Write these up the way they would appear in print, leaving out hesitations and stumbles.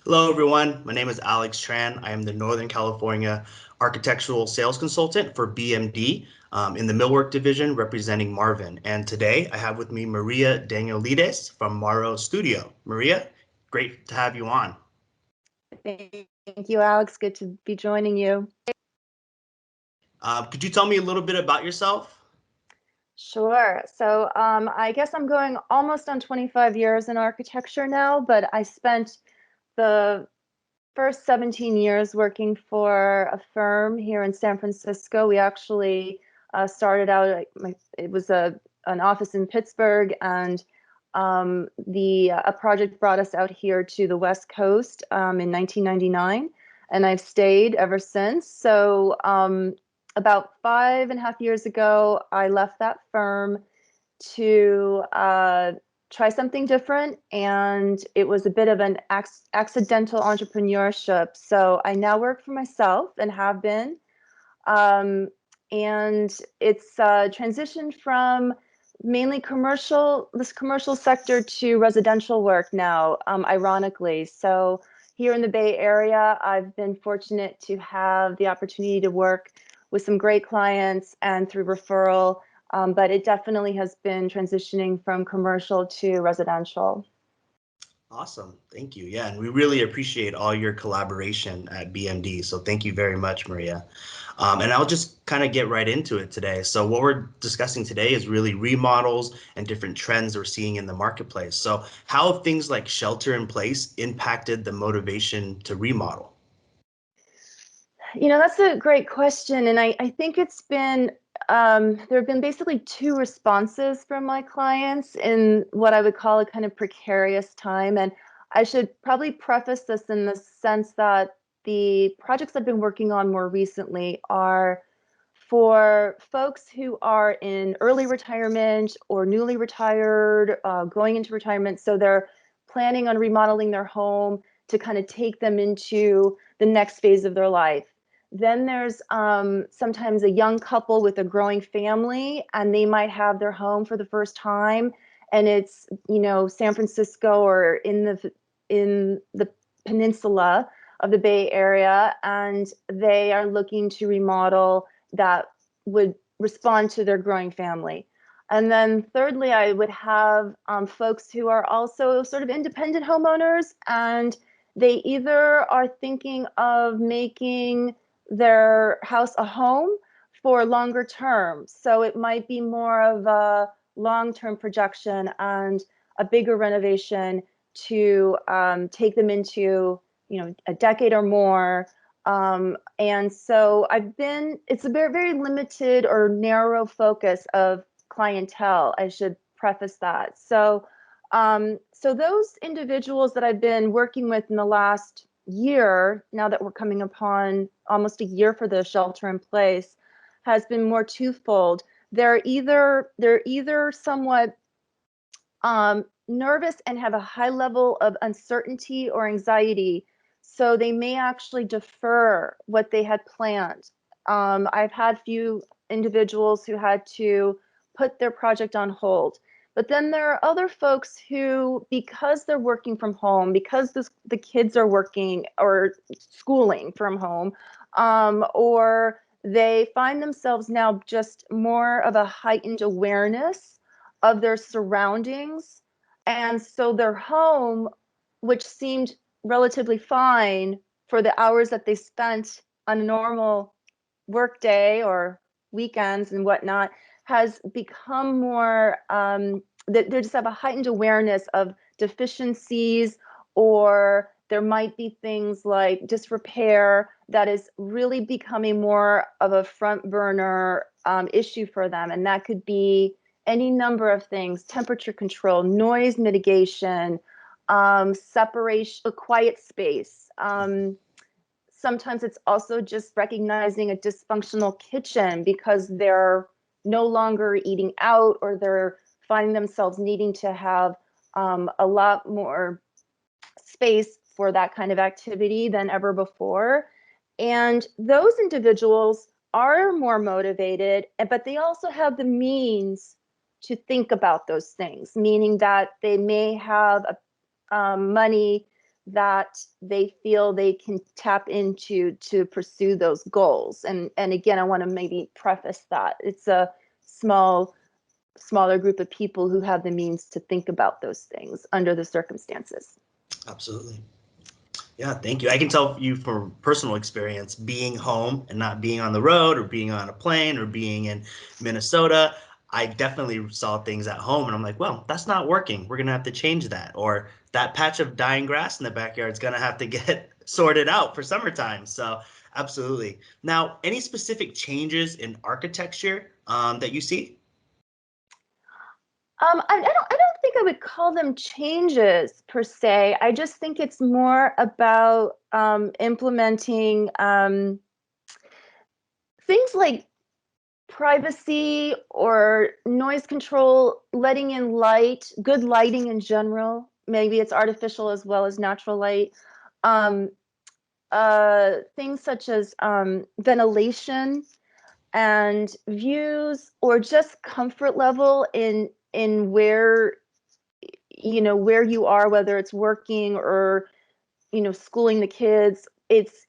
Hello, everyone. My name is Alex Tran. I am the Northern California Architectural Sales Consultant for BMD in the Millwork Division representing Marvin. And today I have with me Maria Danielides from Maro Studio. Maria, great to have you on. Thank you, Alex. Good to be joining you. Could you tell me a little bit about yourself? Sure. So I guess I'm going almost on 25 years in architecture now, but I spent the first 17 years working for a firm here in San Francisco. We actually started out, it was an office in Pittsburgh, and a project brought us out here to the West Coast in 1999, and I've stayed ever since. So about 5.5 years ago, I left that firm to try something different, and it was a bit of an accidental entrepreneurship. So I now work for myself and have been, and it's transitioned from mainly this commercial sector to residential work now, ironically. So here in the Bay Area, I've been fortunate to have the opportunity to work with some great clients and through referral, but it definitely has been transitioning from commercial to residential. Awesome. Thank you. Yeah, and we really appreciate all your collaboration at BMD. So thank you very much, Maria. And I'll just kind of get right into it today. So what we're discussing today is really remodels and different trends we're seeing in the marketplace. So how have things like shelter in place impacted the motivation to remodel? That's a great question. And I think there have been basically two responses from my clients in what I would call a kind of precarious time. And I should probably preface this in the sense that the projects I've been working on more recently are for folks who are in early retirement or newly retired, going into retirement. So they're planning on remodeling their home to kind of take them into the next phase of their life. Then there's sometimes a young couple with a growing family, and they might have their home for the first time, and it's San Francisco or in the peninsula of the Bay Area, and they are looking to remodel that would respond to their growing family. And then thirdly, I would have folks who are also sort of independent homeowners, and they either are thinking of making their house a home for longer term. So it might be more of a long-term projection and a bigger renovation to take them into, a decade or more. And so it's a very, very limited or narrow focus of clientele. I should preface that. So those individuals that I've been working with in the last year, now that we're coming upon almost a year for the shelter in place, has been more twofold. They're either somewhat nervous and have a high level of uncertainty or anxiety, so they may actually defer what they had planned. I've had few individuals who had to put their project on hold. But then there are other folks who, because they're working from home, because the kids are working or schooling from home, or they find themselves now just more of a heightened awareness of their surroundings. And so their home, which seemed relatively fine for the hours that they spent on a normal work day or weekends and whatnot, has become more, they just have a heightened awareness of deficiencies, or there might be things like disrepair that is really becoming more of a front burner issue for them. And that could be any number of things: temperature control, noise mitigation, separation, a quiet space. Sometimes it's also just recognizing a dysfunctional kitchen because they're no longer eating out, or they're finding themselves needing to have a lot more space for that kind of activity than ever before. And those individuals are more motivated, but they also have the means to think about those things, meaning that they may have money that they feel they can tap into to pursue those goals. And again, I want to maybe preface that it's a smaller group of people who have the means to think about those things under the circumstances. Absolutely. Yeah, thank you. I can tell you from personal experience, being home and not being on the road or being on a plane or being in Minnesota, I definitely saw things at home and I'm like, well, that's not working. We're going to have to change that. Or that patch of dying grass in the backyard is going to have to get sorted out for summertime. So, absolutely. Now, any specific changes in architecture that you see? I don't think I would call them changes per se. I just think it's more about implementing things like privacy or noise control, letting in light, good lighting in general. Maybe it's artificial as well as natural light. Um, Things such as ventilation and views, or just comfort level in where where you are, whether it's working or schooling the kids. It's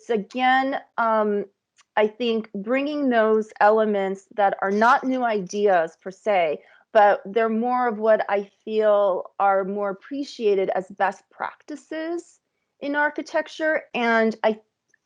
again, I think bringing those elements that are not new ideas per se, but they're more of what I feel are more appreciated as best practices in architecture. And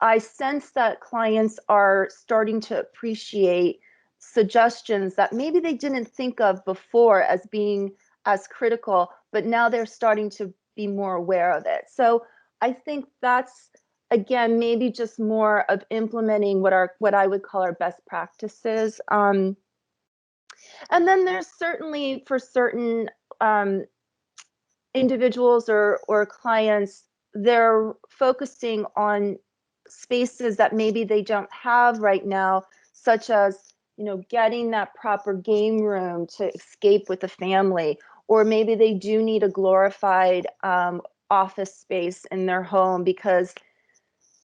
I sense that clients are starting to appreciate suggestions that maybe they didn't think of before as being as critical, but now they're starting to be more aware of it. So I think that's again maybe just more of implementing what I would call our best practices. And then there's certainly for certain um, individuals or clients, they're focusing on spaces that maybe they don't have right now, such as getting that proper game room to escape with the family, or maybe they do need a glorified office space in their home, because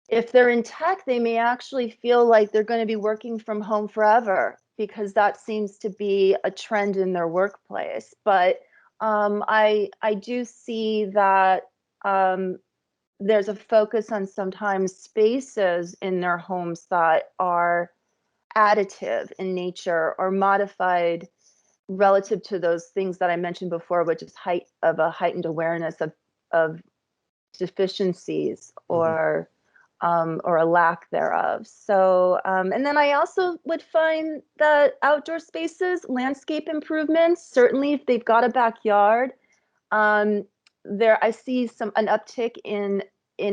if they're in tech, they may actually feel like they're going to be working from home forever because that seems to be a trend in their workplace. But I do see that there's a focus on sometimes spaces in their homes that are additive in nature or modified relative to those things that I mentioned before, which is a heightened awareness of deficiencies Mhm. or a lack thereof. So, and then I also would find that outdoor spaces, landscape improvements, certainly if they've got a backyard, um, there I see an uptick in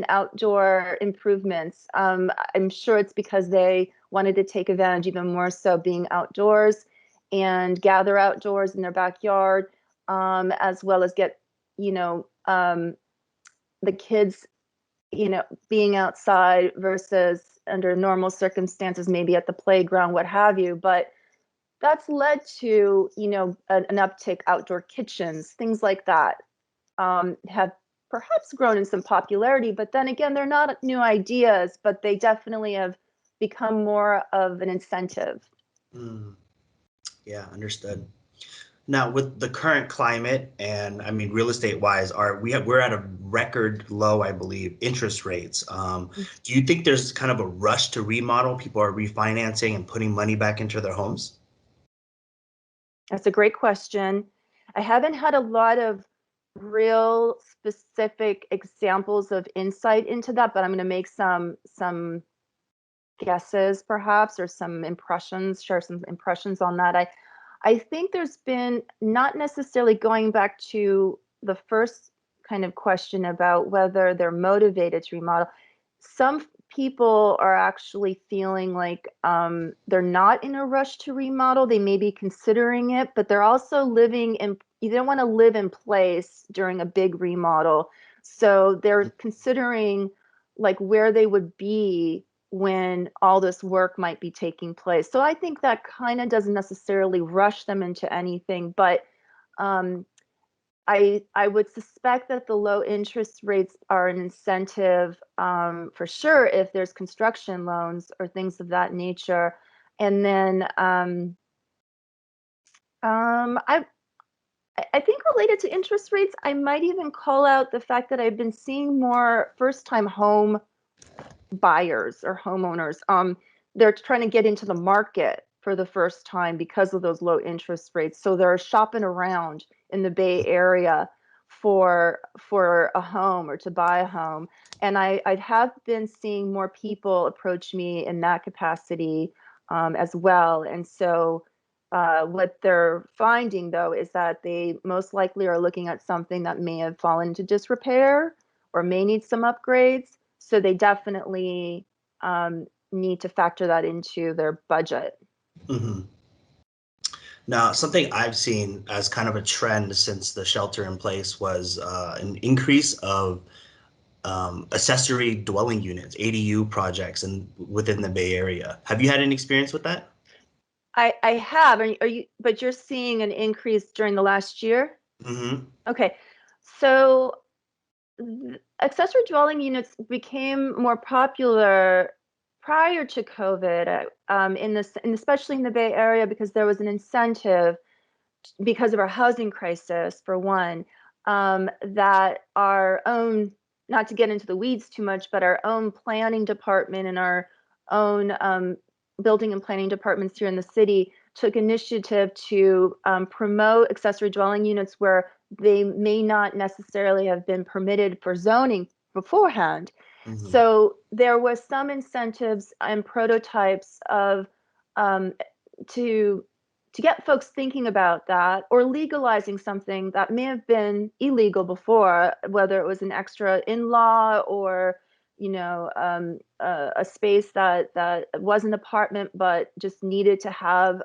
outdoor improvements. I'm sure it's because they wanted to take advantage even more so being outdoors and gather outdoors in their backyard, as well as get the kids being outside versus under normal circumstances, maybe at the playground, what have you. But that's led to, an uptick outdoor kitchens, things like that, have perhaps grown in some popularity. But then again, they're not new ideas, but they definitely have become more of an incentive. Mm, yeah, understood. Now, with the current climate, and I mean, real estate wise, we're at a record low, I believe, interest rates. Do you think there's kind of a rush to remodel? People are refinancing and putting money back into their homes? That's a great question. I haven't had a lot of real specific examples of insight into that, but I'm going to make some guesses perhaps, or share some impressions on that. I think there's been, not necessarily going back to the first kind of question about whether they're motivated to remodel. Some people are actually feeling like they're not in a rush to remodel. They may be considering it, but they're also you don't want to live in place during a big remodel. So they're considering like where they would be when all this work might be taking place. So I think that kind of doesn't necessarily rush them into anything, but um, I would suspect that the low interest rates are an incentive, for sure, if there's construction loans or things of that nature. And then um, I I think related to interest rates, I might even call out the fact that I've been seeing more first-time home buyers or homeowners. They're trying to get into the market for the first time because of those low interest rates. So they're shopping around in the Bay Area for a home or to buy a home. And I have been seeing more people approach me in that capacity as well. And so what they're finding, though, is that they most likely are looking at something that may have fallen into disrepair or may need some upgrades. So they definitely need to factor that into their budget. Mhm. Now, something I've seen as kind of a trend since the shelter in place was an increase of accessory dwelling units, ADU projects, and within the Bay Area. Have you had any experience with that? I have. Are you? But you're seeing an increase during the last year? Hmm. Okay. So accessory dwelling units became more popular prior to COVID, in this, and especially in the Bay Area, because there was an incentive because of our housing crisis, for one, that our own, not to get into the weeds too much, but our own planning department and our own building and planning departments here in the city took initiative to promote accessory dwelling units where they may not necessarily have been permitted for zoning beforehand. Hmm. So there was some incentives and prototypes of um, to get folks thinking about that, or legalizing something that may have been illegal before, whether it was an extra in-law or a space that was an apartment but just needed to have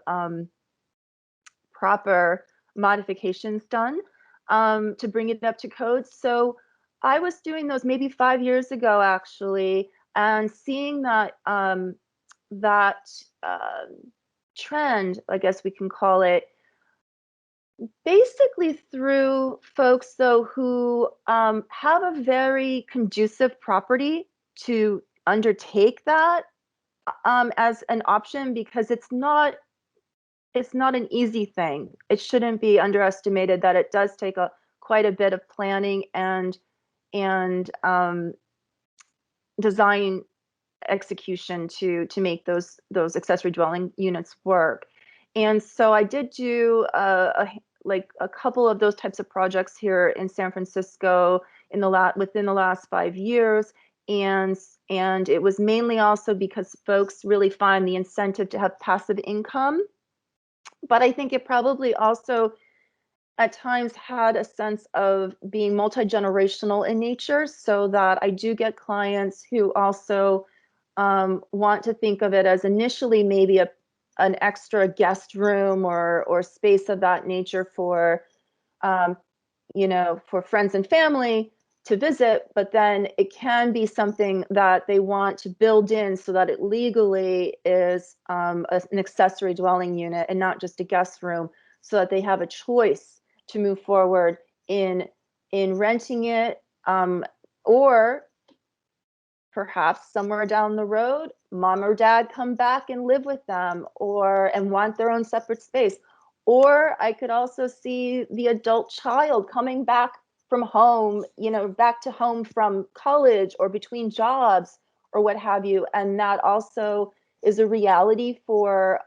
proper modifications done to bring it up to code. So I was doing those maybe 5 years ago, actually, and seeing that trend, I guess we can call it, basically through folks, though, who have a very conducive property to undertake that as an option, because it's not an easy thing. It shouldn't be underestimated that it does take quite a bit of planning and design execution to make those accessory dwelling units work. And so I did do like a couple of those types of projects here in San Francisco within the last 5 years. And it was mainly also because folks really find the incentive to have passive income. But I think it probably also at times had a sense of being multi-generational in nature, so that I do get clients who also want to think of it as initially maybe an extra guest room or space of that nature for for friends and family to visit, but then it can be something that they want to build in so that it legally is an accessory dwelling unit and not just a guest room, so that they have a choice to move forward in renting it, or perhaps somewhere down the road, mom or dad come back and live with them, and want their own separate space. Or I could also see the adult child coming back from home, back to home from college or between jobs or what have you. And that also is a reality for,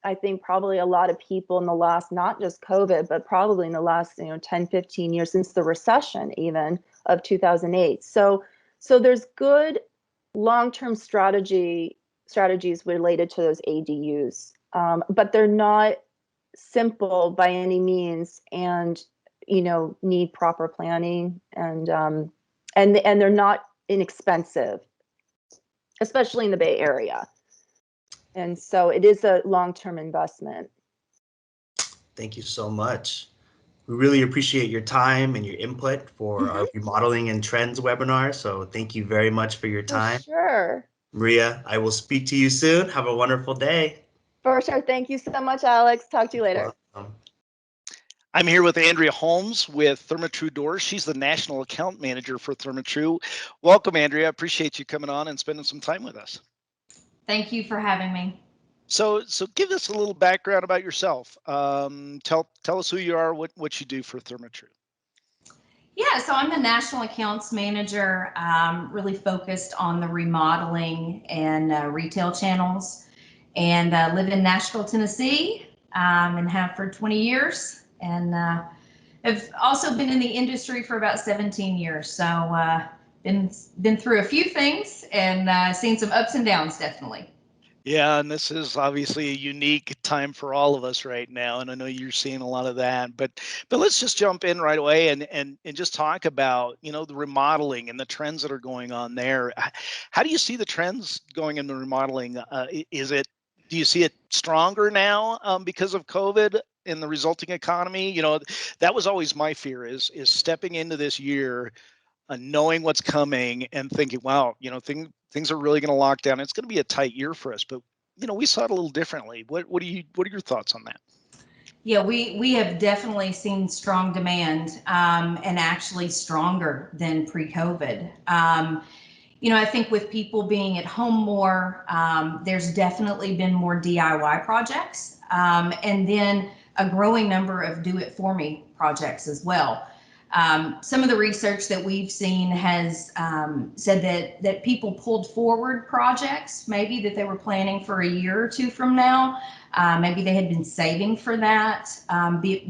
I think, probably a lot of people in the last, not just COVID, but probably in the last 10, 15 years, since the recession even of 2008. So there's good long-term strategies related to those ADUs, but they're not simple by any means, and need proper planning, and they're not inexpensive, especially in the Bay Area. And so it is a long-term investment. Thank you so much. We really appreciate your time and your input for our Mm-hmm. Remodeling and Trends webinar. So thank you very much for your For time. sure. Maria, I will speak to you soon. Have a wonderful day. For sure. Thank you so much, Alex. Talk to you later. Welcome. I'm here with Andrea Holmes with Therma-Tru Doors. She's the National Account Manager for Therma-Tru. Welcome, Andrea. Appreciate you coming on and spending some time with us. Thank you for having me. So give us a little background about yourself. Tell us who you are, what you do for Therma-Tru. Yeah, so I'm the national accounts manager, really focused on the remodeling and retail channels, and live in Nashville, Tennessee, and have for 20 years, and have also been in the industry for about 17 years. So been through a few things and seen some ups and downs, definitely. Yeah, and this is obviously a unique time for all of us right now, and I know you're seeing a lot of that. But let's just jump in right away and just talk about the remodeling and the trends that are going on there. How do you see the trends going in the remodeling? Do you see it stronger now because of COVID and the resulting economy? That was always my fear is stepping into this year knowing what's coming and thinking, wow, things are really going to lock down. It's going to be a tight year for us, but we saw it a little differently. What are your thoughts on that? Yeah, we have definitely seen strong demand, and actually stronger than pre-COVID. I think with people being at home more, there's definitely been more DIY projects, and then a growing number of do-it-for-me projects as well. Some of the research that we've seen has said that people pulled forward projects, maybe that they were planning for a year or two from now. Maybe they had been saving for that,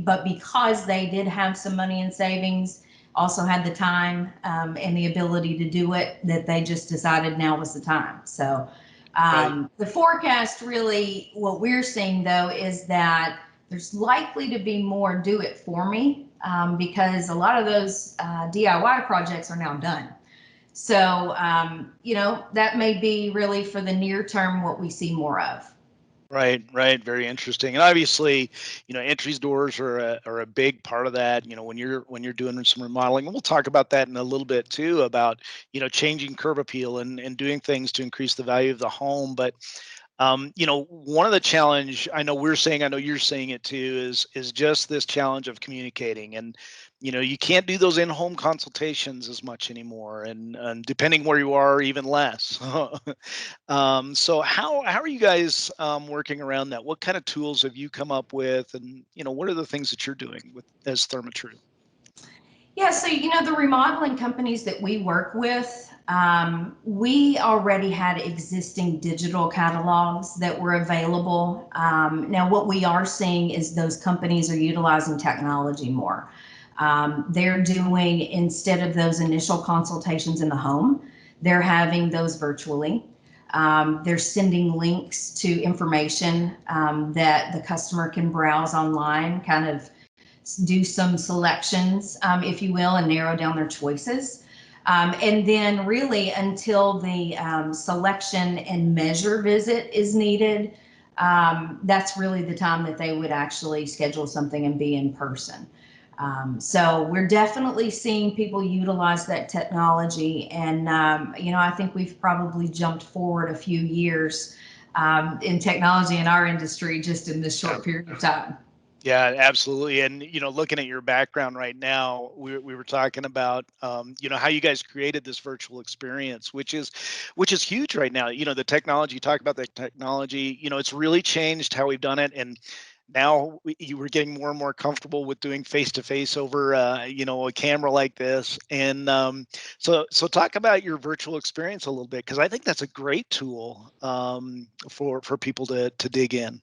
but because they did have some money in savings, also had the time and the ability to do it, that they just decided now was the time. So Right. the forecast, really what we're seeing though is that there's likely to be more do it for me, because a lot of those DIY projects are now done. So that may be really for the near term what we see more of. Right. Very interesting. And obviously, entries doors are a big part of that. When you're doing some remodeling, and we'll talk about that in a little bit too, about changing curb appeal and doing things to increase the value of the home. But one of the challenge I know we're saying, I know you're saying it too, is just this challenge of communicating. And you can't do those in-home consultations as much anymore, and depending where you are, even less. So how are you guys working around that? What kind of tools have you come up with, and what are the things that you're doing with as Therma-Tru? Yeah, so the remodeling companies that we work with, we already had existing digital catalogs that were available. Now, what we are seeing is those companies are utilizing technology more. They're doing, instead of those initial consultations in the home, they're having those virtually. They're sending links to information that the customer can browse online, kind of do some selections, if you will, and narrow down their choices. And then really until the selection and measure visit is needed, that's really the time that they would actually schedule something and be in person. So we're definitely seeing people utilize that technology. And, I think we've probably jumped forward a few years in technology in our industry just in this short period of time. Yeah, absolutely. And looking at your background right now, we were talking about how you guys created this virtual experience, which is huge right now. The technology, you talk about the technology, it's really changed how we've done it. And now you were getting more and more comfortable with doing face to face over a camera like this. And so talk about your virtual experience a little bit, because I think that's a great tool for people to dig in.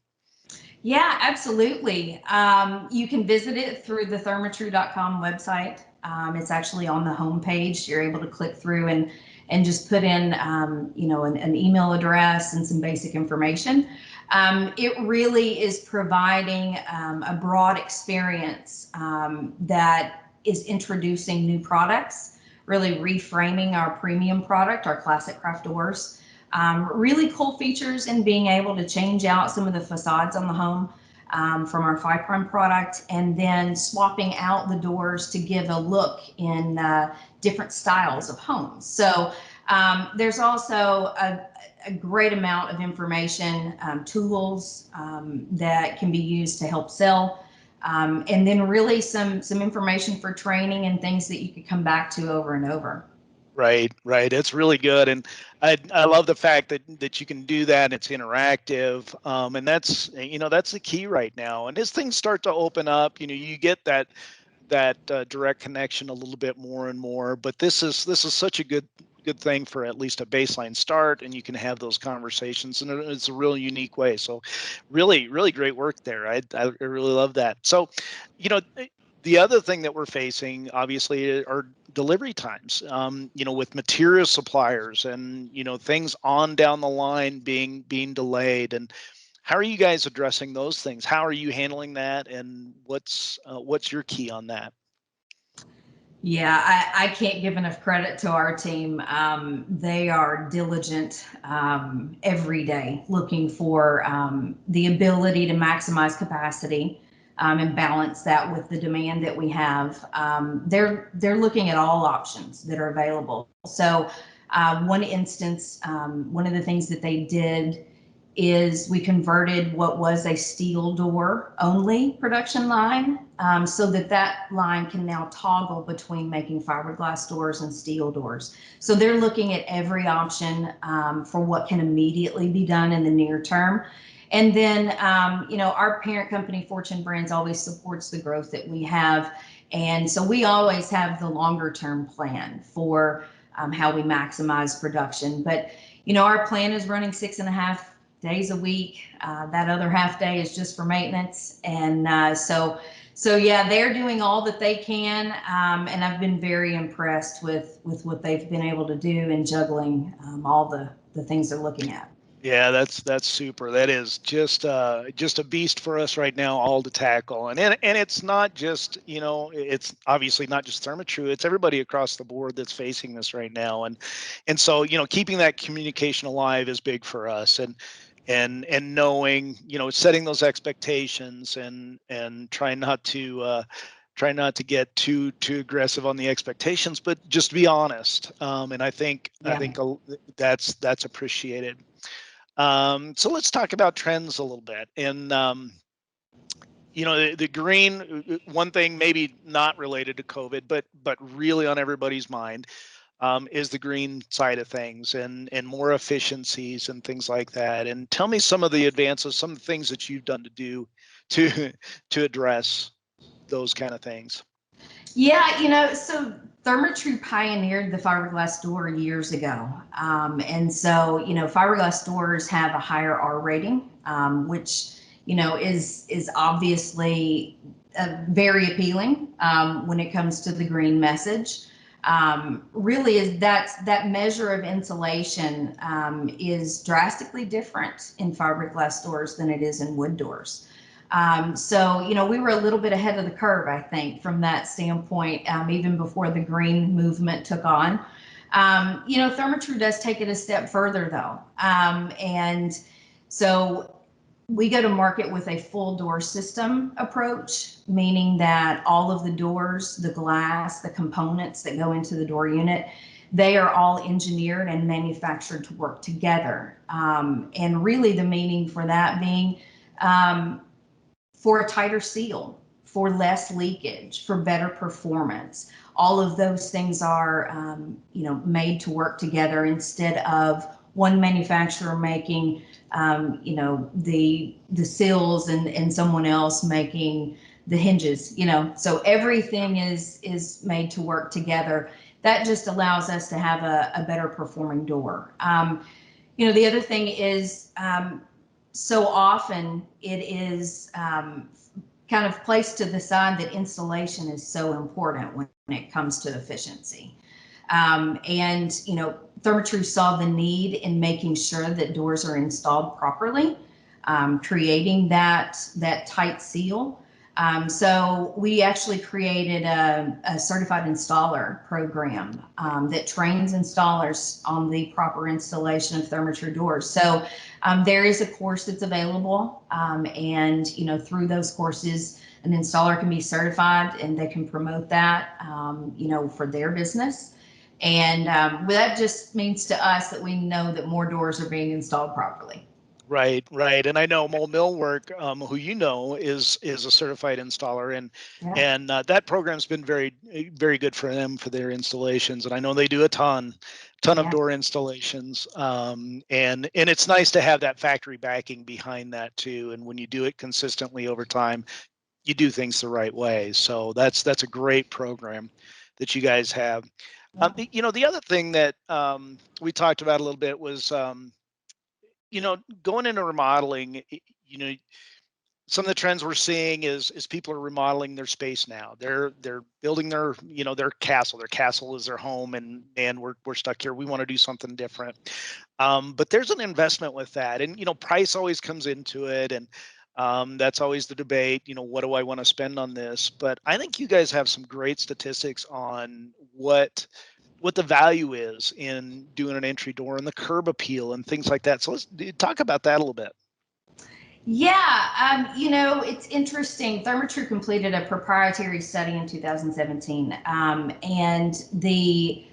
Yeah, absolutely. You can visit it through the thermatru.com website. It's actually on the homepage. You're able to click through and just put in, an email address and some basic information. It really is providing a broad experience that is introducing new products, really reframing our premium product, our classic craft doors. Really cool features in being able to change out some of the facades on the home from our 5' product, and then swapping out the doors to give a look in different styles of homes. So there's also a great amount of information, tools that can be used to help sell, and then really some information for training and things that you could come back to over and over. Right, right. It's really good, and I love the fact that you can do that. It's interactive, and that's that's the key right now. And as things start to open up, you get that direct connection a little bit more and more. But this is such a good thing for at least a baseline start, and you can have those conversations, and it's a real unique way. So, really great work there. I really love that. So, you know. The other thing that we're facing, obviously, are delivery times. With material suppliers and things on down the line being delayed. And how are you guys addressing those things? How are you handling that? And what's your key on that? Yeah, I can't give enough credit to our team. They are diligent every day looking for the ability to maximize capacity and balance that with the demand that we have. They're looking at all options that are available. So one instance, one of the things that they did is we converted what was a steel door only production line so that line can now toggle between making fiberglass doors and steel doors. So they're looking at every option for what can immediately be done in the near term. And then, our parent company, Fortune Brands, always supports the growth that we have. And so we always have the longer term plan for how we maximize production. But, our plan is running 6.5 days a week. That other half day is just for maintenance. And so yeah, they're doing all that they can. And I've been very impressed with what they've been able to do in juggling all the things they're looking at. Yeah, that's super. That is just a beast for us right now, all to tackle. And it's not just, it's obviously not just Therma-Tru, it's everybody across the board that's facing this right now. And so, keeping that communication alive is big for us. And knowing, setting those expectations and trying not to get too aggressive on the expectations, but just be honest. And I think that's appreciated. So let's talk about trends a little bit. And the green, one thing maybe not related to COVID, but really on everybody's mind, is the green side of things and more efficiencies and things like that. And tell me some of the advances, some of the things that you've done to address those kind of things. Yeah, so Therma-Tru pioneered the fiberglass door years ago. And so, fiberglass doors have a higher R rating, which, is obviously very appealing when it comes to the green message. Really is that measure of insulation is drastically different in fiberglass doors than it is in wood doors. So, we were a little bit ahead of the curve, I think, from that standpoint, even before the green movement took on. Therma-Tru does take it a step further, though. And so we go to market with a full door system approach, meaning that all of the doors, the glass, the components that go into the door unit, they are all engineered and manufactured to work together. And really the meaning for that being for a tighter seal, for less leakage, for better performance. All of those things are, made to work together instead of one manufacturer making, the seals and someone else making the hinges. So everything is made to work together. That just allows us to have a better performing door. The other thing is, so often it is kind of placed to the side that installation is so important when it comes to efficiency. And Therma-Tru saw the need in making sure that doors are installed properly, creating that tight seal. So we actually created a certified installer program that trains installers on the proper installation of Therma-Tru doors. So there is a course that's available, and through those courses, an installer can be certified and they can promote that, for their business. And that just means to us that we know that more doors are being installed properly. Right, right. And I know Mole Millwork, who you know is a certified installer, Yeah. and that program's been very good for them for their installations. And I know they do a ton of Yeah. door installations. And it's nice to have that factory backing behind that too. And when you do it consistently over time, you do things the right way. So that's a great program that you guys have. Yeah. The other thing that we talked about a little bit was going into remodeling, you know, some of the trends we're seeing is people are remodeling their space now. They're building their castle. Their castle is their home, and we're stuck here. We want to do something different. But there's an investment with that, and price always comes into it, and that's always the debate. What do I want to spend on this? But I think you guys have some great statistics on what the value is in doing an entry door and the curb appeal and things like that. So let's talk about that a little bit. Yeah, it's interesting. Thermatru completed a proprietary study in 2017, and the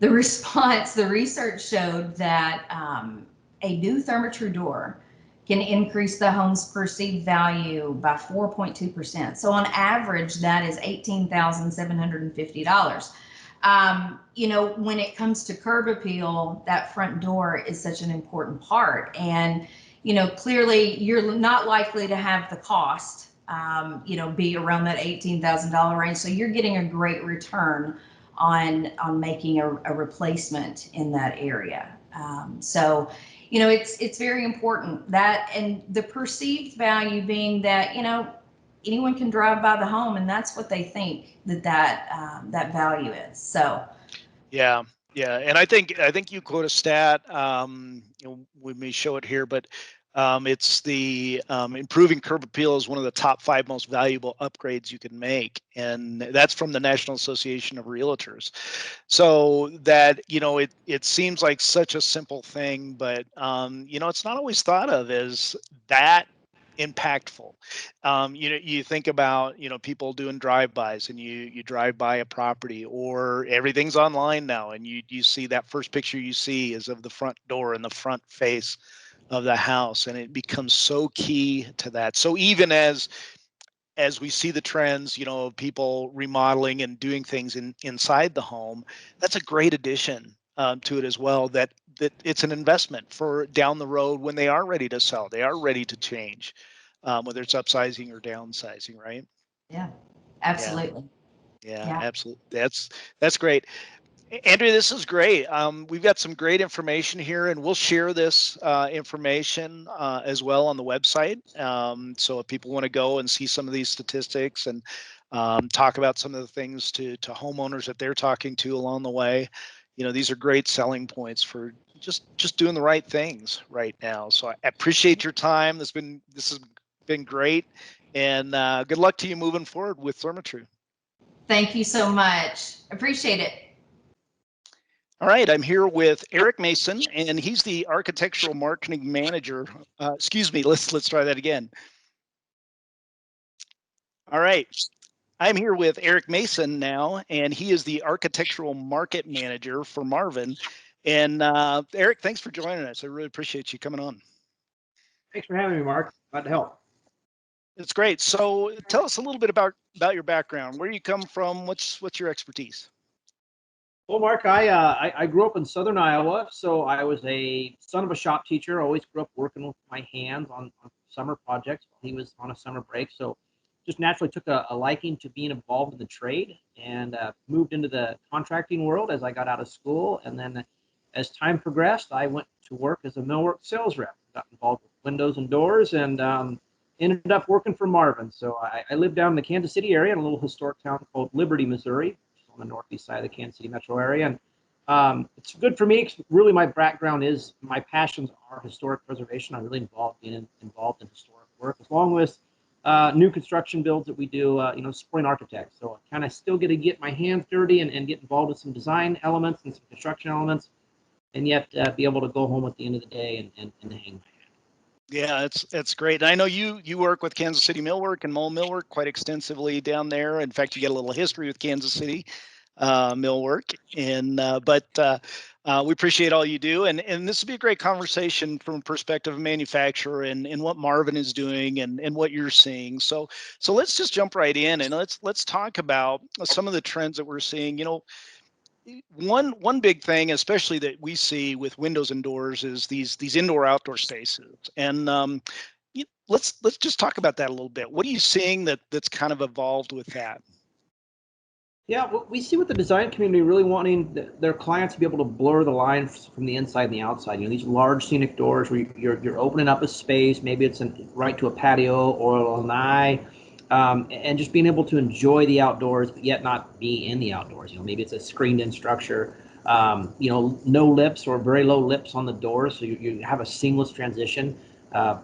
response, the research showed that a new Thermatru door can increase the home's perceived value by 4.2%. So on average, that is $18,750. When it comes to curb appeal, that front door is such an important part. And, clearly you're not likely to have the cost, be around that $18,000 range. So you're getting a great return on making a replacement in that area. It's very important that, and the perceived value being that, anyone can drive by the home and that's what they think that value is. So Yeah, yeah, and I think you quote a stat. We may show it here, but it's the improving curb appeal is one of the top 5 most valuable upgrades you can make, and that's from the National Association of Realtors. So that it seems like such a simple thing, but it's not always thought of as that impactful. You think about people doing drive-bys, and you drive by a property, or everything's online now, and you see that first picture you see is of the front door and the front face of the house, and it becomes so key to that. So even as we see the trends, of people remodeling and doing things inside the home, that's a great addition to it as well. That it's an investment for down the road when they are ready to sell, they are ready to change, whether it's upsizing or downsizing, right? yeah, Yeah, absolutely. yeah, Yeah. absolutely. That's great. Andrea, this is great. We've got some great information here, and we'll share this information as well on the website. So if people want to go and see some of these statistics and talk about some of the things to homeowners that they're talking to along the way, these are great selling points for just doing the right things right now. So I appreciate your time. This has been great, and good luck to you moving forward with Thermatru. Thank you so much. Appreciate it. All right, I'm here with Eric Mason, and he's the architectural marketing manager. Excuse me, let's try that again. All right, I'm here with Eric Mason now, and he is the architectural market manager for Marvin. And Eric, thanks for joining us. I really appreciate you coming on. Thanks for having me, Mark. Glad to help. It's great. So tell us a little bit about your background. Where you come from? What's your expertise? Well, Mark, I grew up in southern Iowa, so I was a son of a shop teacher. Always grew up working with my hands on summer projects while he was on a summer break. So just naturally took a liking to being involved in the trade, and moved into the contracting world as I got out of school. And then as time progressed, I went to work as a millwork sales rep. Got involved with windows and doors, and ended up working for Marvin. So I live down in the Kansas City area in a little historic town called Liberty, Missouri, on the northeast side of the Kansas City metro area. And it's good for me because really my background is, my passions are historic preservation. I'm really involved in historic work, as long with new construction builds that we do, supporting architects. So I kind of still get to get my hands dirty and get involved with some design elements and some construction elements, and yet be able to go home at the end of the day and hang my hat. Yeah, it's great. And I know you work with Kansas City Millwork and Mole Millwork quite extensively down there. In fact, you get a little history with Kansas City. millwork. And we appreciate all you do, and this would be a great conversation from a perspective of manufacturer and what Marvin is doing and what you're seeing. So let's just jump right in and let's talk about some of the trends that we're seeing. One big thing, especially that we see with windows and doors, is these indoor outdoor spaces. And let's just talk about that a little bit. What are you seeing that's kind of evolved with that? Yeah, we see with the design community really wanting their clients to be able to blur the lines from the inside and the outside. These large scenic doors where you're opening up a space, maybe it's right to a patio or a lanai, and just being able to enjoy the outdoors, but yet not be in the outdoors. Maybe it's a screened-in structure. No lips or very low lips on the doors, so you have a seamless transition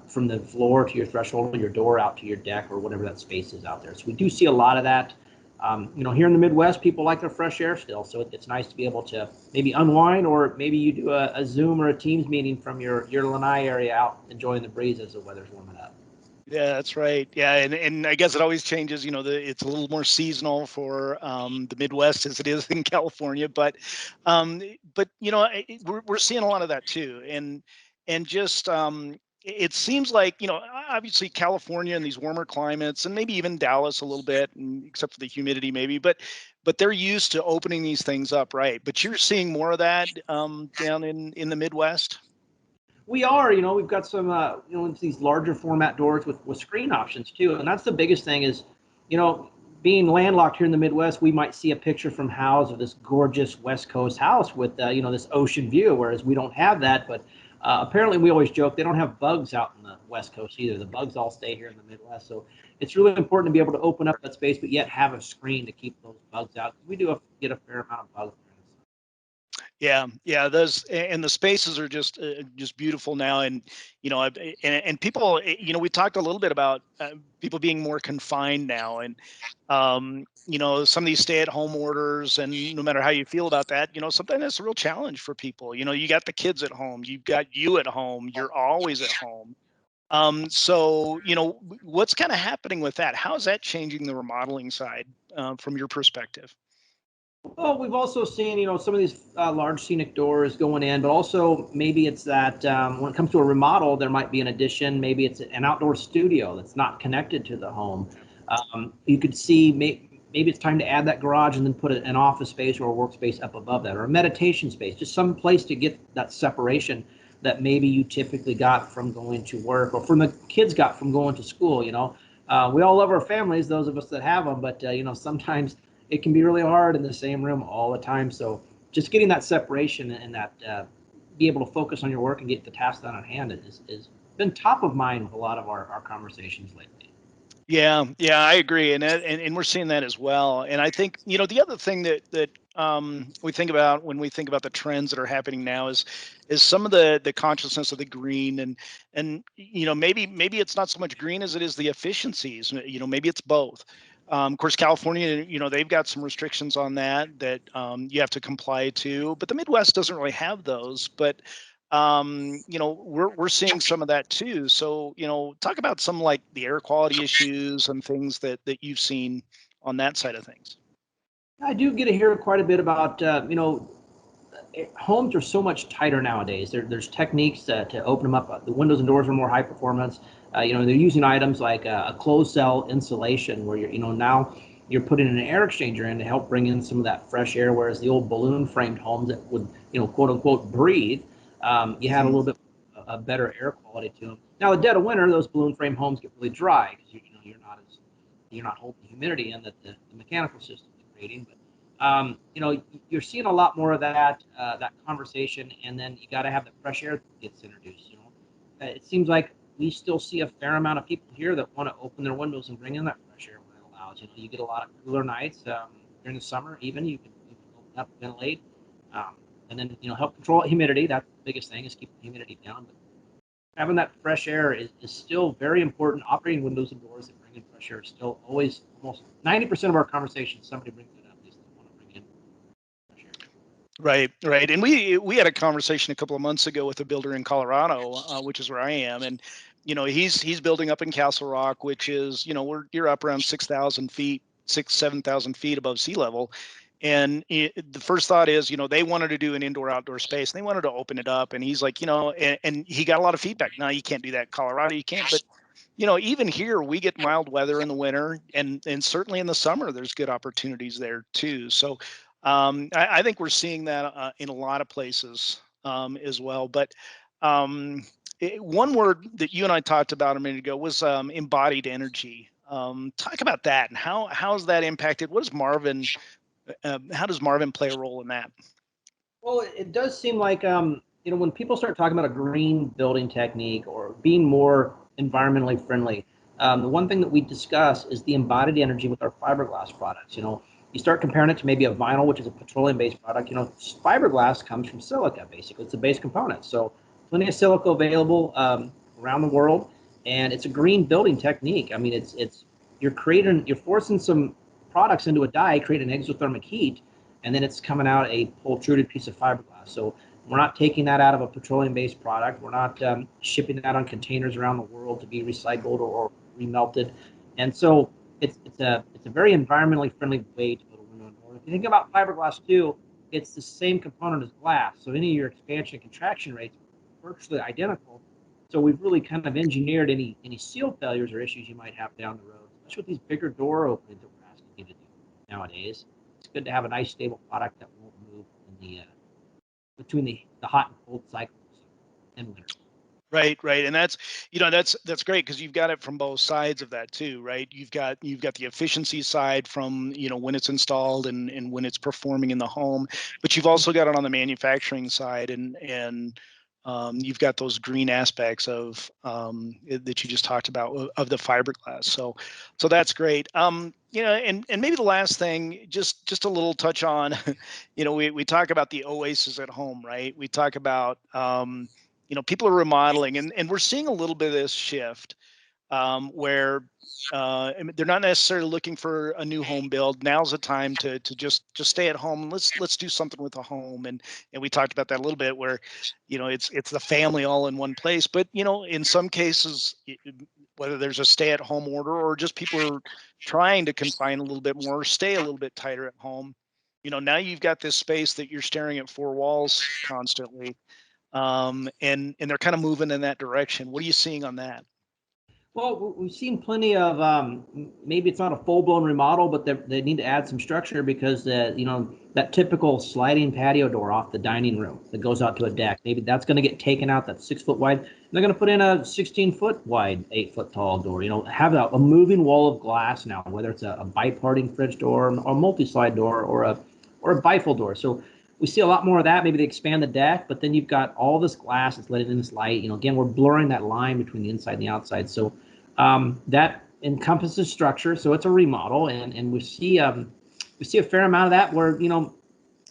from the floor to your threshold, or your door out to your deck, or whatever that space is out there. So we do see a lot of that. Here in the Midwest, people like their fresh air still, so it's nice to be able to maybe unwind, or maybe you do a Zoom or a Teams meeting from your lanai area out, enjoying the breeze as the weather's warming up. Yeah, that's right. Yeah, and I guess it always changes. It's a little more seasonal for the Midwest as it is in California, but we're seeing a lot of that too, and just it seems like obviously California and these warmer climates, and maybe even Dallas a little bit, and except for the humidity maybe, but they're used to opening these things up, right? But you're seeing more of that down in the Midwest. We are, we've got some, these larger format doors with screen options too. And that's the biggest thing is, being landlocked here in the Midwest, we might see a picture from Howe's of this gorgeous West Coast house with, this ocean view, whereas we don't have that. But apparently we always joke they don't have bugs out in the West Coast either. The bugs all stay here in the Midwest. So it's really important to be able to open up that space, but yet have a screen to keep those bugs out. We do get a fair amount of bugs. Yeah, those and the spaces are just beautiful now, and and people, we talked a little bit about people being more confined now, and some of these stay-at-home orders, and no matter how you feel about that, sometimes that's a real challenge for people. You got the kids at home, you've got you at home, you're always at home. So what's kind of happening with that? How is that changing the remodeling side from your perspective? Well, we've also seen, some of these large scenic doors going in, but also maybe it's that when it comes to a remodel, there might be an addition. Maybe it's an outdoor studio that's not connected to the home. You could see maybe it's time to add that garage and then put an office space or a workspace up above that, or a meditation space, just some place to get that separation that maybe you typically got from going to work, or from the kids got from going to school. We all love our families, those of us that have them, but sometimes it can be really hard in the same room all the time. So just getting that separation and that be able to focus on your work and get the task done at hand is been top of mind with a lot of our conversations lately. Yeah, I agree, and we're seeing that as well. And I think the other thing that we think about when we think about the trends that are happening now is some of the consciousness of the green, and maybe it's not so much green as it is the efficiencies. Maybe it's both. Of course, California, they've got some restrictions on that you have to comply to, but the Midwest doesn't really have those. But we're seeing some of that too. So, talk about some like the air quality issues and things that you've seen on that side of things. I do get to hear quite a bit about, homes are so much tighter nowadays. There's techniques to open them up. The windows and doors are more high performance. They're using items like a closed cell insulation, where now you're putting an air exchanger in to help bring in some of that fresh air. Whereas the old balloon framed homes that would, quote unquote, breathe, you had a little bit a better air quality to them. Now, the dead of winter, those balloon frame homes get really dry because you're not holding the humidity in that the mechanical system is creating. But you're seeing a lot more of that conversation, and then you got to have the fresh air that gets introduced. It seems like we still see a fair amount of people here that want to open their windows and bring in that fresh air when it allows. You get a lot of cooler nights during the summer. Even you can open up, ventilate, and then help control humidity. That's the biggest thing, is keep the humidity down. But having that fresh air is still very important. Operating windows and doors that bring in fresh air is still always, almost 90% of our conversations, somebody brings it up. Right. And we had a conversation a couple of months ago with a builder in Colorado, which is where I am, and he's building up in Castle Rock, which is you're up around 6,000 feet, 7,000 feet above sea level, the first thought is, they wanted to do an indoor-outdoor space. And they wanted to open it up. And he's like, and he got a lot of feedback. No, you can't do that in Colorado. You can't. But, even here, we get mild weather in the winter. And certainly in the summer, there's good opportunities there, too. So I think we're seeing that in a lot of places as well. But one word that you and I talked about a minute ago was embodied energy. Talk about that and how's that impacted? How does Marvin play a role in that? Well, it does seem like, when people start talking about a green building technique or being more environmentally friendly, the one thing that we discuss is the embodied energy with our fiberglass products. You start comparing it to maybe a vinyl, which is a petroleum-based product. Fiberglass comes from silica, basically. It's a base component. So plenty of silica available around the world, and it's a green building technique. I mean, you're forcing some products into a die, creating exothermic heat, and then it's coming out a pultruded piece of fiberglass. So we're not taking that out of a petroleum-based product. We're not shipping that on containers around the world to be recycled or remelted. And so it's a very environmentally friendly way to build a window and door. If you think about fiberglass too, it's the same component as glass. So any of your expansion and contraction rates are virtually identical. So we've really kind of engineered any seal failures or issues you might have down the road, especially with these bigger door openings that we're asking you to do nowadays. It's good to have a nice stable product that won't move in the between the hot and cold cycles and winter. Right. And that's great because you've got it from both sides of that too, right? You've got the efficiency side from, when it's installed and when it's performing in the home, but you've also got it on the manufacturing side and you've got those green aspects of that you just talked about of the fiberglass. So that's great. And maybe the last thing, just a little touch on, we talk about the oasis at home, right? We talk about, people are remodeling and we're seeing a little bit of this shift where they're not necessarily looking for a new home build. Now's the time to just stay at home. Let's do something with the home. And we talked about that a little bit where, it's the family all in one place. But, in some cases, whether there's a stay at home order or just people are trying to confine a little bit more, stay a little bit tighter at home, now you've got this space that you're staring at four walls constantly. And they're kind of moving in that direction. What are you seeing on that? Well, we've seen plenty of maybe it's not a full-blown remodel, but they need to add some structure because that typical sliding patio door off the dining room that goes out to a deck, maybe that's going to get taken out. That's 6 foot wide. And they're going to put in a 16-foot wide, 8 foot tall door. Have a moving wall of glass now, whether it's a biparting French door or a multi-slide door or a bifold door. So we see a lot more of that. Maybe they expand the deck, but then you've got all this glass that's letting in this light. Again, we're blurring that line between the inside and the outside. So that encompasses structure. So it's a remodel, and we see a fair amount of that where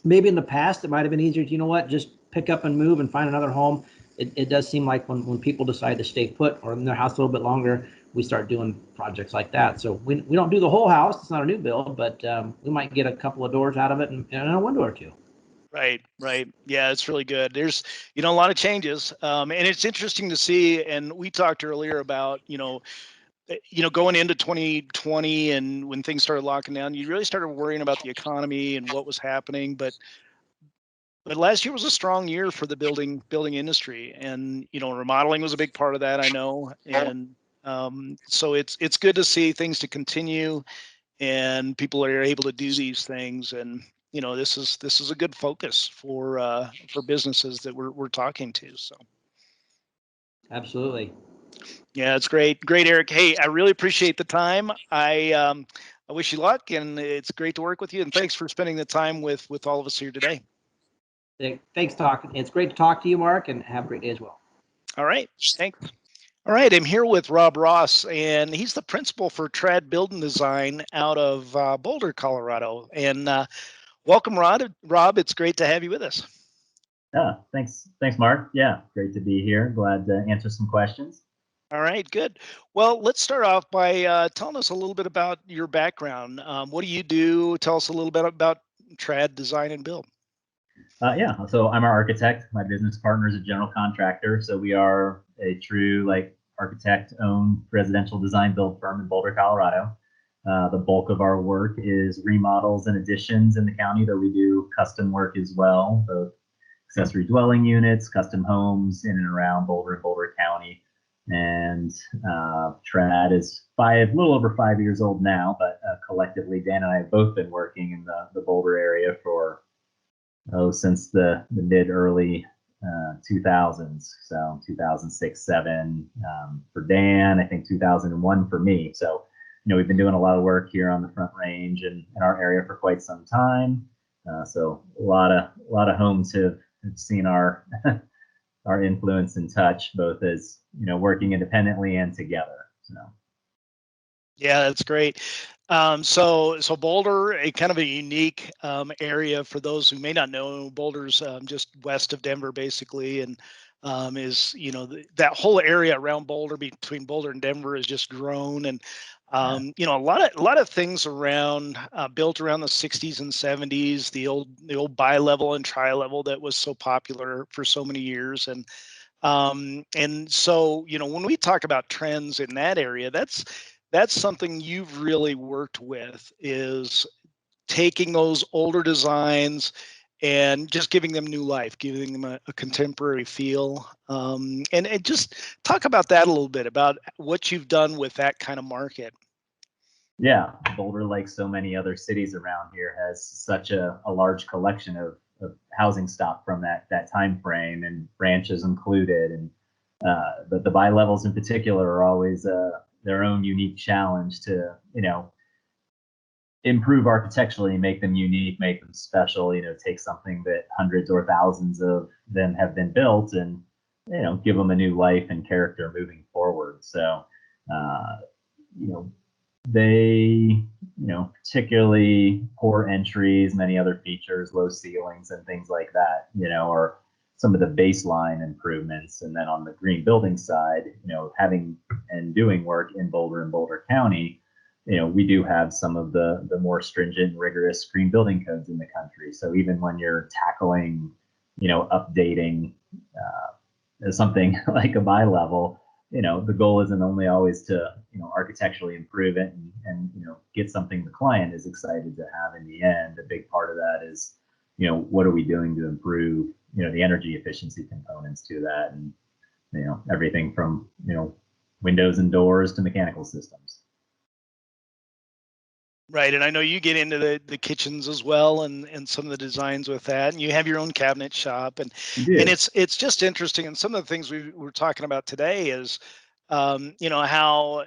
maybe in the past it might have been easier to just pick up and move and find another home. It does seem like when people decide to stay put or in their house a little bit longer, we start doing projects like that. So we don't do the whole house. It's not a new build, but we might get a couple of doors out of it and a window or two. Right. Yeah, it's really good. There's, a lot of changes. And it's interesting to see. And we talked earlier about, going into 2020 and when things started locking down, you really started worrying about the economy and what was happening. But last year was a strong year for the building industry, and remodeling was a big part of that, I know. And so it's good to see things to continue, and people are able to do these things. And this is a good focus for businesses that we're talking to. So absolutely. Yeah, it's great, Eric. Hey, I really appreciate the time. I wish you luck, and it's great to work with you. And thanks for spending the time with all of us here today. Thanks, It's great to talk to you, Mark, and have a great day as well. All right, thanks. All right, I'm here with Rob Ross, and he's the principal for Trad Building Design out of Boulder, Colorado. And welcome, Rob. It's great to have you with us. Thanks, Mark. Yeah, great to be here. Glad to answer some questions. All right, good. Well, let's start off by telling us a little bit about your background. What do you do? Tell us a little bit about Trad Design and Build. Yeah, so I'm an architect. My business partner is a general contractor. So we are a true architect-owned residential design build firm in Boulder, Colorado. The bulk of our work is remodels and additions in the county, though we do custom work as well, both accessory dwelling units, custom homes in and around Boulder and Boulder County. And Trad is a little over 5 years old now, but collectively, Dan and I have both been working in the Boulder area for since the early 2000s. So 2006, 7 for Dan, I think 2001 for me. So, we've been doing a lot of work here on the Front Range and in our area for quite some time. So a lot of homes have seen our our influence and touch, both as working independently and together. So. Yeah, that's great. So Boulder, a kind of a unique area for those who may not know. Boulder's just west of Denver, basically, and is that whole area around Boulder, between Boulder and Denver, has just grown, and a lot of things around built around the 60s and 70s, the old bi-level and tri-level that was so popular for so many years, and so when we talk about trends in that area, that's something you've really worked with, is taking those older designs and just giving them new life, giving them a contemporary feel. And just talk about that a little bit, about what you've done with that kind of market. Yeah, Boulder, like so many other cities around here, has such a large collection of housing stock from that time frame, and ranches included. And but the bi-levels in particular are always their own unique challenge to improve architecturally, make them unique, make them special. Take something that hundreds or thousands of them have been built, and give them a new life and character moving forward. So they particularly poor entries, many other features, low ceilings and things like that, are some of the baseline improvements. And then on the green building side, having and doing work in Boulder and Boulder County, we do have some of the more stringent, rigorous green building codes in the country. So even when you're tackling, updating something like a bi-level, the goal isn't only always to, architecturally improve it and get something the client is excited to have in the end. A big part of that is, what are we doing to improve, the energy efficiency components to that, and, everything from, windows and doors to mechanical systems. Right, and I know you get into the kitchens as well, and some of the designs with that, and you have your own cabinet shop, and it's just interesting. And some of the things we were talking about today is, how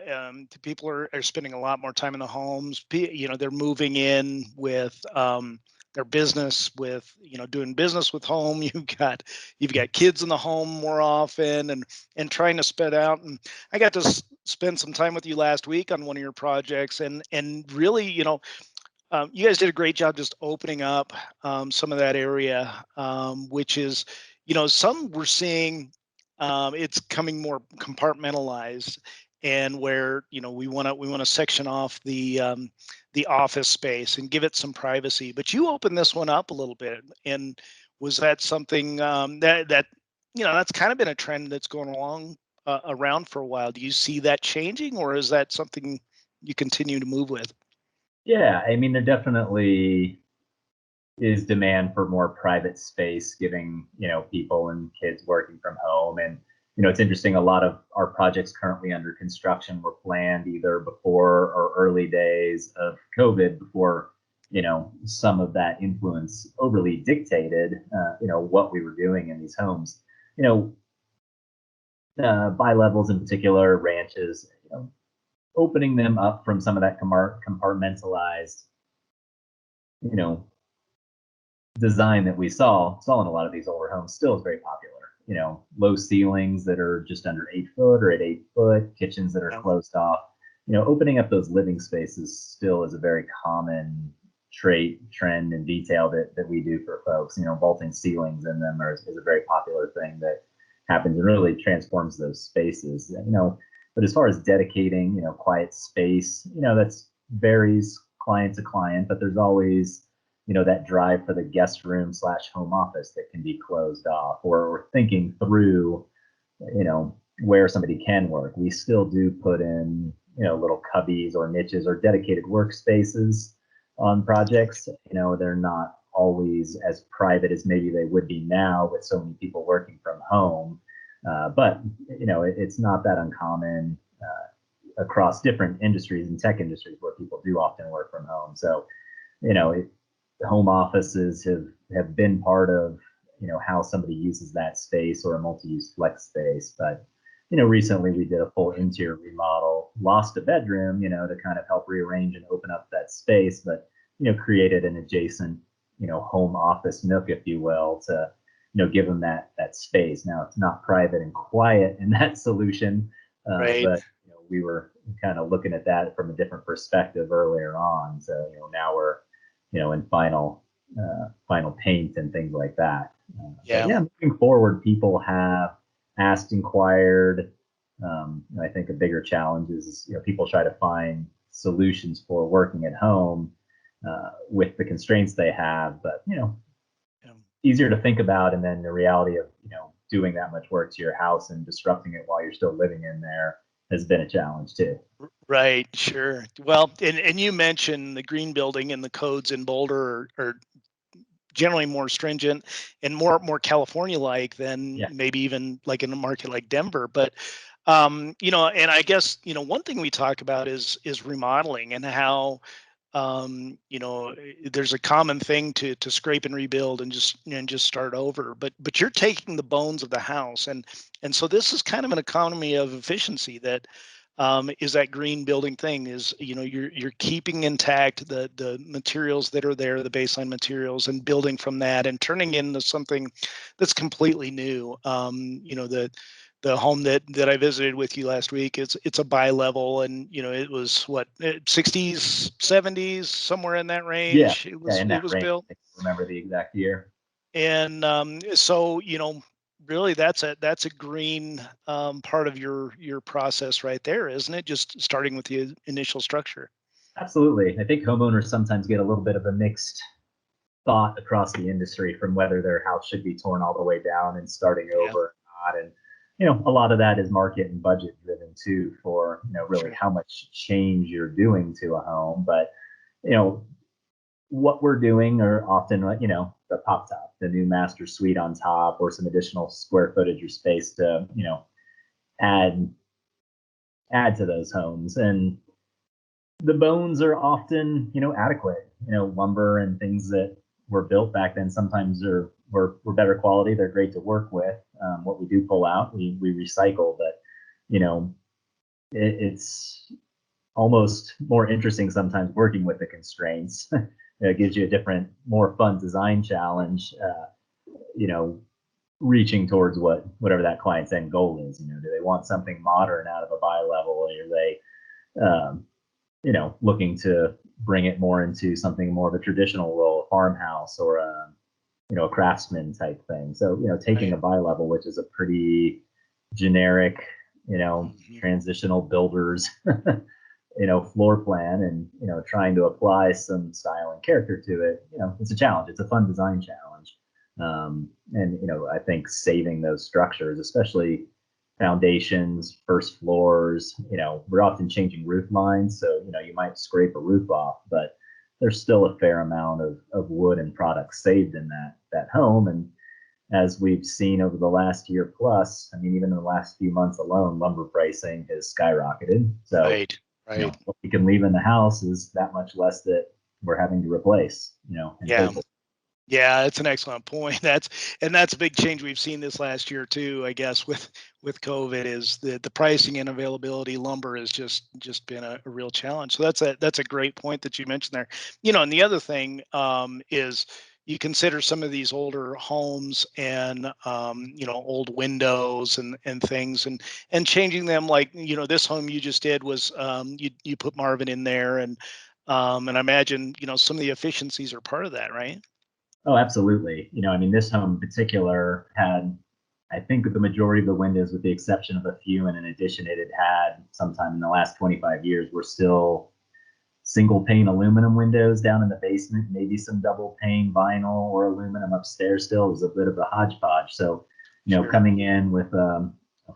people are spending a lot more time in the homes. They're moving in with their business, with doing business with home. You've got kids in the home more often, and trying to spread out. And I got to spend some time with you last week on one of your projects, and really, you guys did a great job just opening up some of that area, which is, some we're seeing it's coming more compartmentalized, and where we want to section off the office space and give it some privacy. But you opened this one up a little bit, and was that something that that's kind of been a trend that's going along around for a while? Do you see that changing, or is that something you continue to move with? Yeah, I mean, there definitely is demand for more private space, giving people and kids working from home. And it's interesting, a lot of our projects currently under construction were planned either before or early days of COVID, before some of that influence overly dictated what we were doing in these homes. Bi-levels in particular, ranches, opening them up from some of that compartmentalized design that we saw in a lot of these older homes still is very popular. Low ceilings that are just under 8 foot or at 8 foot, kitchens that are closed off. Opening up those living spaces still is a very common trend and detail that we do for folks. Vaulting ceilings in them is a very popular thing that happens and really transforms those spaces. But as far as dedicating, quiet space, that's varies client to client, but there's always that drive for the guest room / home office that can be closed off, or thinking through, where somebody can work. We still do put in, little cubbies or niches or dedicated workspaces on projects. They're not always as private as maybe they would be now with so many people working from home. But it's not that uncommon across different industries and tech industries where people do often work from home. So, home offices have been part of how somebody uses that space or a multi-use flex space. But recently we did a full interior remodel, lost a bedroom, to kind of help rearrange and open up that space, but created an adjacent home office nook, if you will, to give them that space. Now it's not private and quiet in that solution, Right. but we were kind of looking at that from a different perspective earlier on. So now we're in final paint and things like that. Yeah. But yeah, moving forward, people have asked, inquired. I think a bigger challenge is people try to find solutions for working at home with the constraints they have, but Yeah. easier to think about, and then the reality of doing that much work to your house and disrupting it while you're still living in there has been a challenge too. Right, sure. Well, and you mentioned the green building, and the codes in Boulder are generally more stringent and more California-like than Yeah. maybe even like in a market like Denver. But and I guess one thing we talk about is remodeling, and how there's a common thing to scrape and rebuild and just start over. But you're taking the bones of the house, and so this is kind of an economy of efficiency that is that green building thing. Is you're keeping intact the materials that are there, the baseline materials, and building from that and turning into something that's completely new. The home that I visited with you last week, it's a bi-level, and it was what, 60s, 70s, somewhere in that Yeah, range. It yeah, was in it that was range. built. I remember the exact year. And so really that's a green part of your process right there, isn't it? Just starting with the initial structure. Absolutely. I think homeowners sometimes get a little bit of a mixed thought across the industry from whether their house should be torn all the way down and starting Yeah. over or not. And a lot of that is market and budget driven too, for really Sure. how much change you're doing to a home. But what we're doing are often the pop top, the new master suite on top, or some additional square footage or space to add to those homes. And the bones are often adequate. Lumber and things that were built back then sometimes were better quality. They're great to work with. What we do pull out, we recycle, but it's almost more interesting sometimes working with the constraints. It gives you a different, more fun design challenge. Reaching towards whatever that client's end goal is. Do they want something modern out of a bi-level, or are they looking to bring it more into something more of a traditional role, a farmhouse or a craftsman type thing. So, taking Right. a bi-level, which is a pretty generic, Mhm. transitional builders, floor plan, and, trying to apply some style and character to it, it's a challenge. It's a fun design challenge. And, I think saving those structures, especially foundations, first floors, we're often changing roof lines. So, you might scrape a roof off, but there's still a fair amount of wood and products saved in that home. And as we've seen over the last year plus, I mean, even in the last few months alone, lumber pricing has skyrocketed. So, Right. Right. what we can leave in the house is that much less that we're having to replace, in Yeah. total. Yeah, that's an excellent point. That's a big change we've seen this last year too, I guess, with COVID, is the pricing and availability. Lumber has just been a real challenge. So that's a great point that you mentioned there. And the other thing is, you consider some of these older homes and old windows and things, and changing them. Like this home you just did was, you put Marvin in there, and I imagine some of the efficiencies are part of that, right? Oh, absolutely. I mean, this home in particular had, I think, the majority of the windows, with the exception of a few in an addition it had sometime in the last 25 years, were still single pane aluminum windows down in the basement, maybe some double pane vinyl or aluminum upstairs. Still, it was a bit of a hodgepodge. So, Sure. coming in with a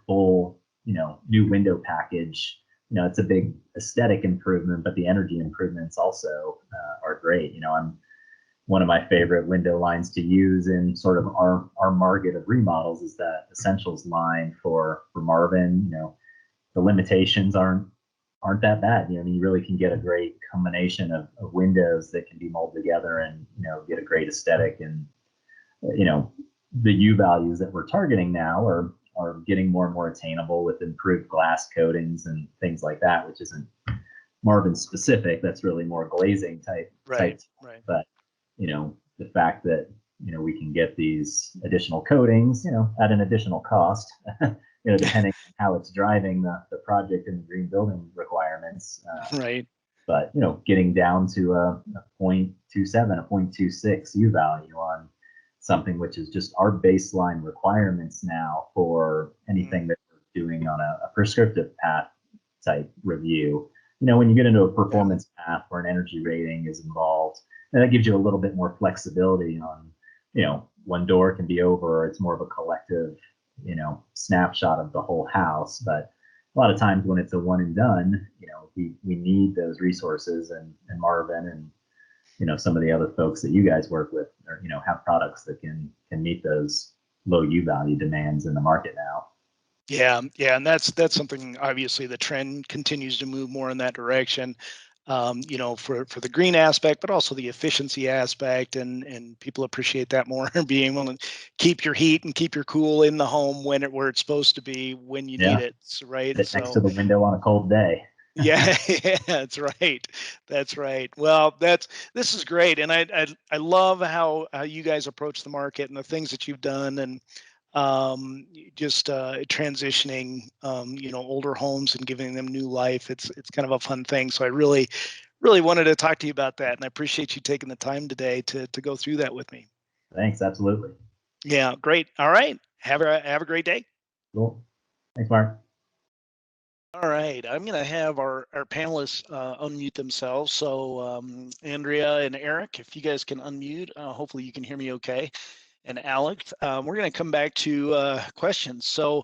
full, new window package it's a big aesthetic improvement, but the energy improvements also are great. One of my favorite window lines to use in sort of our market of remodels is that essentials line for Marvin. The limitations aren't that bad. You really can get a great combination of windows that can be molded together and get a great aesthetic. And the U values that we're targeting now are getting more and more attainable with improved glass coatings and things like that, which isn't Marvin specific. That's really more glazing type. Right. But the fact that we can get these additional coatings at an additional cost depending on how it's driving the project and the green building requirements, Right. but getting down to a 0.27, a 0.26 U value on something which is just our baseline requirements now for anything that we're doing on a prescriptive path type review. When you get into a performance path where an energy rating is involved, and that gives you a little bit more flexibility on, one door can be over, or it's more of a collective, snapshot of the whole house. But a lot of times when it's a one and done, we need those resources, and Marvin and some of the other folks that you guys work with, or, have products that can meet those low U value demands in the market now. Yeah, and that's something. Obviously, the trend continues to move more in that direction. For the green aspect, but also the efficiency aspect, and people appreciate that more. Being able to keep your heat and keep your cool in the home where it's supposed to be when you need it, right? Sit next to the window on a cold day. Yeah, that's right. That's right. Well, this is great, and I love how you guys approach the market and the things that you've done, and just transitioning older homes and giving them new life. It's kind of a fun thing. So I really wanted to talk to you about that, and I appreciate you taking the time today to go through that with me. Thanks. Absolutely. Yeah, great. All right. Have a great day. Cool. Thanks, Mark. All right, I'm going to have our panelists unmute themselves. So Andrea and Eric, if you guys can unmute, hopefully you can hear me okay. And Alex, we're going to come back to questions. So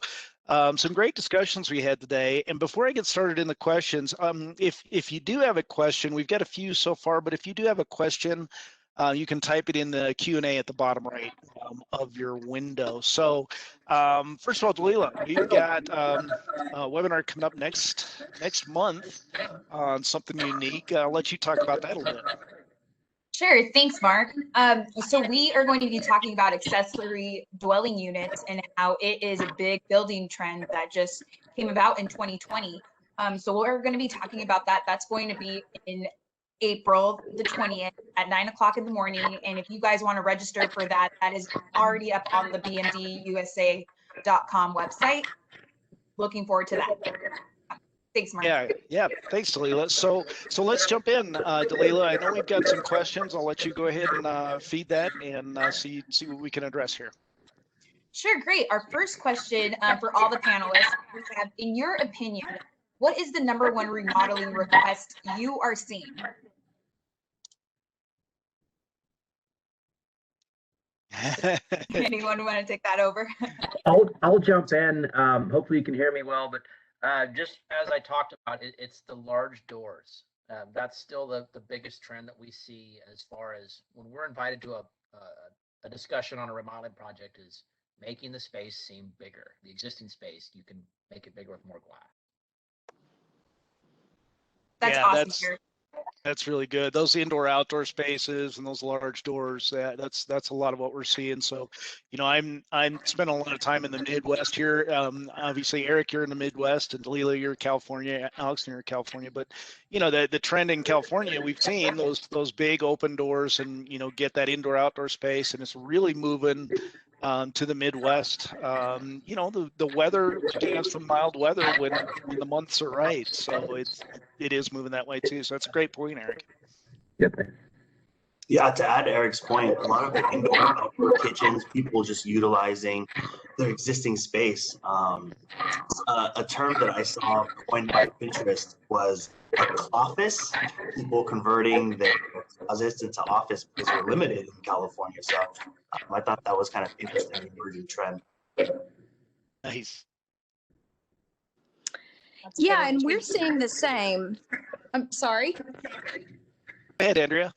some great discussions we had today. And before I get started in the questions, if you do have a question, we've got a few so far, but if you do have a question, you can type it in the Q&A at the bottom right of your window. So first of all, Dalila, we've got a webinar coming up next month on something unique. I'll let you talk about that a little bit. Sure, thanks, Mark. So we are going to be talking about accessory dwelling units and how it is a big building trend that just came about in 2020. So we're going to be talking about that. That's going to be in April the 20th at 9 o'clock in the morning. And if you guys want to register for that, that is already up on the bmdusa.com website. Looking forward to that. Thanks, Mark. Yeah. Thanks, Dalila. So let's jump in, Dalila. I know we've got some questions. I'll let you go ahead and feed that and see what we can address here. Sure, great. Our first question for all the panelists, we have, in your opinion, what is the #1 remodeling request you are seeing? Anyone want to take that over? I'll jump in. Hopefully you can hear me well, but just as I talked about, it's the large doors. That's still the biggest trend that we see as far as when we're invited to a discussion on a remodeling project, is making the space seem bigger. The existing space, you can make it bigger with more glass. That's awesome. That's really good. Those indoor-outdoor spaces and those large doors, that's a lot of what we're seeing. So, I'm spending a lot of time in the Midwest here. Obviously, Eric, you're in the Midwest, and Dalila, you're in California. Alex, you're in California. But the trend in California, we've seen those big open doors, and get that indoor-outdoor space, and it's really moving to the Midwest. The weather, we have some mild weather when the months are right. So it is moving that way too. So that's a great point, Eric. Yeah, to add Eric's point, a lot of the indoor and outdoor kitchens, people just utilizing their existing space. A term that I saw coined by Pinterest was a cloffice, people converting their closets into office because they're limited in California. So I thought that was kind of interesting emerging trend. Nice. Yeah, and we're seeing the same. I'm sorry. Go ahead, Andrea.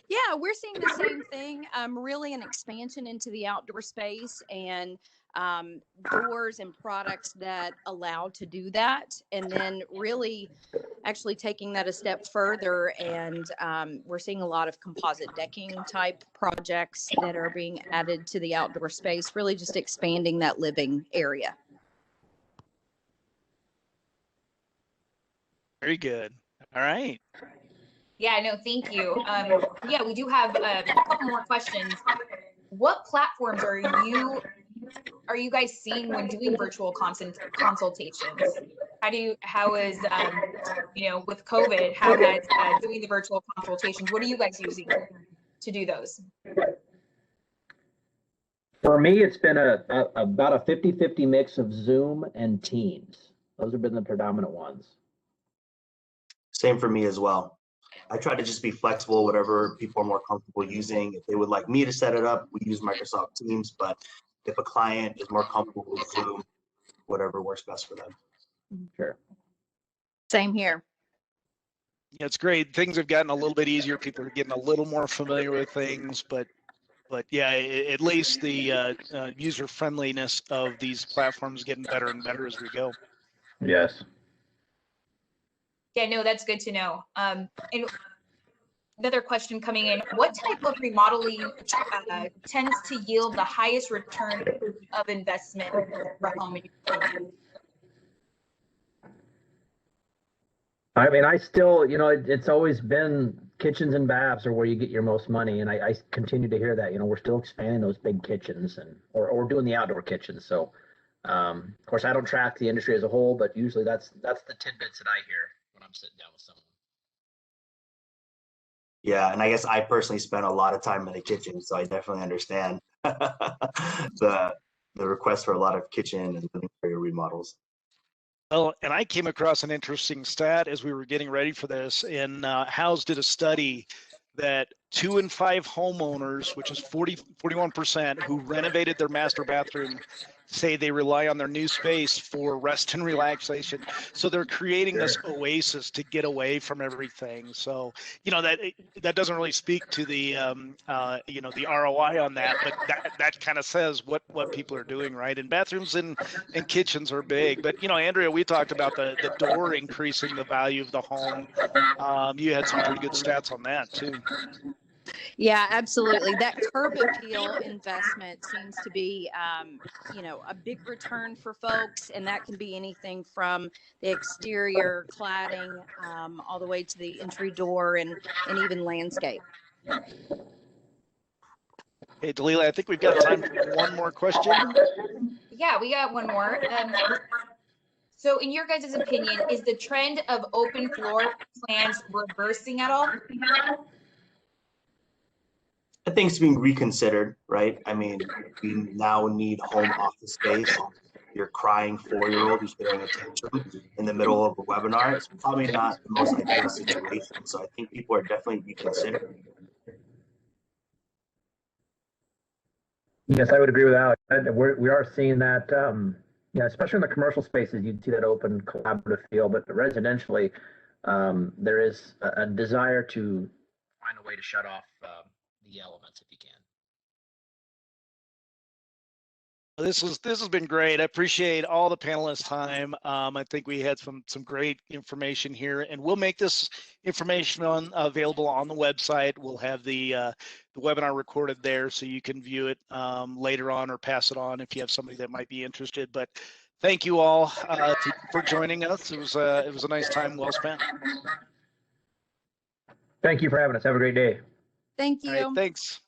Yeah, we're seeing the same thing. Really an expansion into the outdoor space and doors and products that allow to do that. And then really actually taking that a step further. And we're seeing a lot of composite decking type projects that are being added to the outdoor space, really just expanding that living area. Very good. All right. Yeah, no, thank you. Yeah, we do have a couple more questions. What platforms are you guys seeing when doing virtual consultations? How is with COVID, how has doing the virtual consultations, what are you guys using to do those? For me, it's been about a 50-50 mix of Zoom and Teams. Those have been the predominant ones. Same for me as well. I try to just be flexible, whatever people are more comfortable using. If they would like me to set it up, we use Microsoft Teams, but if a client is more comfortable with Zoom, whatever works best for them. Sure. Same here. Yeah, it's great. Things have gotten a little bit easier. People are getting a little more familiar with things, but yeah, at least the user friendliness of these platforms getting better and better as we go. Yes. Yeah, no, that's good to know. And another question coming in, what type of remodeling tends to yield the highest return of investment for a home? I mean, I still, it's always been kitchens and baths are where you get your most money. And I continue to hear that, we're still expanding those big kitchens or doing the outdoor kitchens. So, of course, I don't track the industry as a whole, but usually that's the tidbits that I hear when I'm sitting down with someone. Yeah, and I guess I personally spend a lot of time in the kitchen, so I definitely understand the request for a lot of kitchen and living area remodels. Well, and I came across an interesting stat as we were getting ready for this, and House did a study that 2 in 5 homeowners, which is 41%, who renovated their master bathroom, say they rely on their new space for rest and relaxation. So they're creating this oasis to get away from everything. So, that doesn't really speak to the, the ROI on that, but that kind of says what people are doing, right? And bathrooms and kitchens are big. But, Andrea, we talked about the door increasing the value of the home. You had some pretty good stats on that too. Yeah, absolutely. That curb appeal investment seems to be, a big return for folks, and that can be anything from the exterior cladding all the way to the entry door and even landscape. Hey, Dalila, I think we've got time for one more question. Yeah, we got one more. So in your guys' opinion, is the trend of open floor plans reversing at all? I think it's being reconsidered, right? I mean, we now need home office space. Your crying 4-year-old who's getting attention in the middle of a webinar, it's probably not the most ideal situation. So I think people are definitely reconsidering. Yes, I would agree with Alex. We are seeing that, especially in the commercial spaces, you'd see that open collaborative feel, but residentially, there is a desire to find a way to shut off the elements if you can. This has been great. I appreciate all the panelists' time. I think we had some great information here, and we'll make this information available on the website. We'll have the webinar recorded there, so you can view it later on or pass it on if you have somebody that might be interested. But thank you all for joining us. It was a nice time, well spent. Thank you for having us. Have a great day. Thank you. All right, thanks.